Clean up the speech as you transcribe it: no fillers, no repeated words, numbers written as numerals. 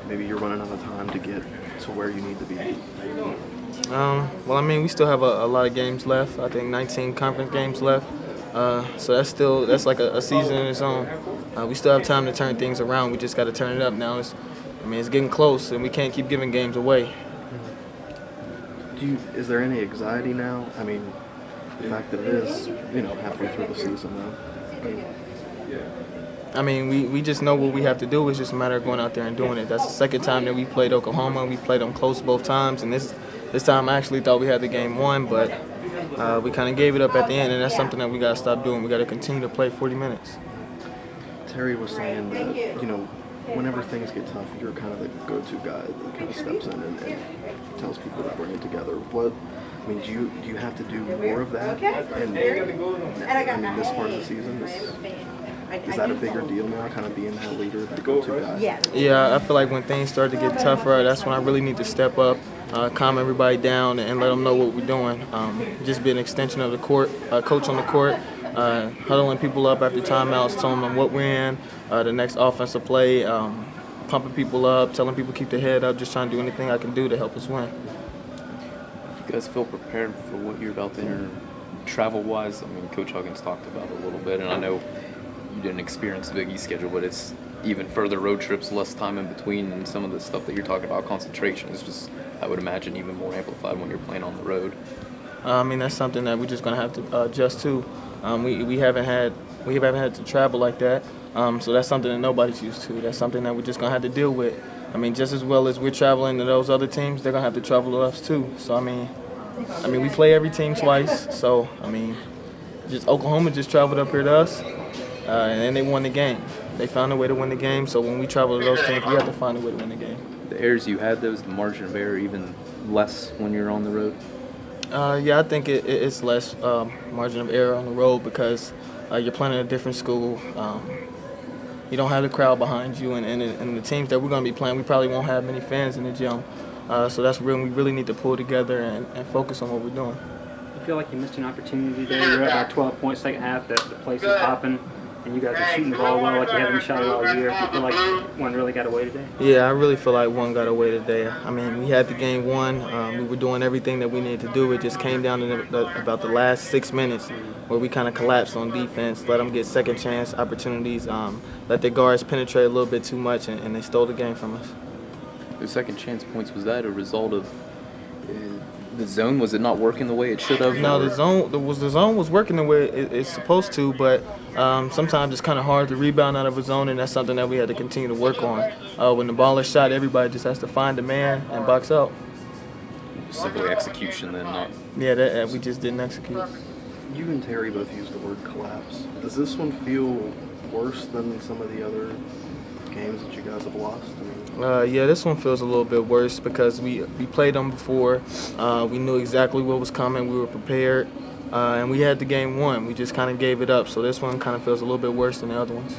maybe you're running out of time to get to where you need to be? Well, I mean, we still have a lot of games left. I think 19 conference games left. So that's like a season in its own. We still have time to turn things around. We just got to turn it up now. It's getting close, and we can't keep giving games away. Is there any anxiety now? I mean, the fact that it is, halfway through the season now. I mean, we just know what we have to do. It's just a matter of going out there and doing it. That's the second time that we played Oklahoma. We played them close both times, and this time I actually thought we had the game won, but we kind of gave it up at the end, and that's something that we got to stop doing. We got to continue to play 40 minutes. Terry was saying that, whenever things get tough, you're kind of the go-to guy that kind of steps in and tells people to bring it together. Do you have to do more of that? And this part of the season, is that a bigger deal now, kind of being that leader, the go-to guy? Yeah, I feel like when things start to get tougher, that's when I really need to step up, calm everybody down, and let them know what we're doing. Just be an extension of the court, coach on the court, huddling people up after timeouts, telling them what we're in, the next offensive play, pumping people up, telling people to keep their head up, just trying to do anything I can do to help us win. You guys feel prepared for what you're about to enter travel-wise? I mean, Coach Huggins talked about it a little bit, and I know you didn't experience the Big East schedule, but it's even further road trips, less time in between, and some of the stuff that you're talking about, concentration, is just, I would imagine, even more amplified when you're playing on the road. I mean, that's something that we're just going to have to adjust to. We haven't had to travel like that, so that's something that nobody's used to. That's something that we're just going to have to deal with. I mean, just as well as we're traveling to those other teams, they're going to have to travel to us too. So, I mean, we play every team twice. So, just Oklahoma just traveled up here to us, and then they won the game. They found a way to win the game. So when we travel to those teams, we have to find a way to win the game. The errors you had, the margin of error even less when you're on the road? Yeah, I think it's less margin of error on the road because you're playing at a different school. You don't have the crowd behind you, and the teams that we're going to be playing, we probably won't have many fans in the gym. So that's when we really need to pull together and focus on what we're doing. You feel like you missed an opportunity today? You're up by 12 points second half, the place is popping, and you guys are shooting the ball well like you haven't shot it all year. You feel like one really got away today? Yeah, I really feel like one got away today. I mean, we had the game won. We were doing everything that we needed to do. It just came down to about the last 6 minutes where we kind of collapsed on defense, let them get second chance opportunities, let their guards penetrate a little bit too much, and they stole the game from us. The second chance points, was that a result of the zone? Was it not working the way it should have? No, the zone was working the way it's supposed to, but sometimes it's kind of hard to rebound out of a zone, and that's something that we had to continue to work on. When the ball is shot, everybody just has to find a man and box out. Simply execution then, not... Yeah, we just didn't execute. You and Terry both used the word collapse. Does this one feel worse than some of the other games that you guys have lost? Yeah, this one feels a little bit worse because we played them before. We knew exactly what was coming. We were prepared, and we had the game won. We just kind of gave it up. So this one kind of feels a little bit worse than the other ones.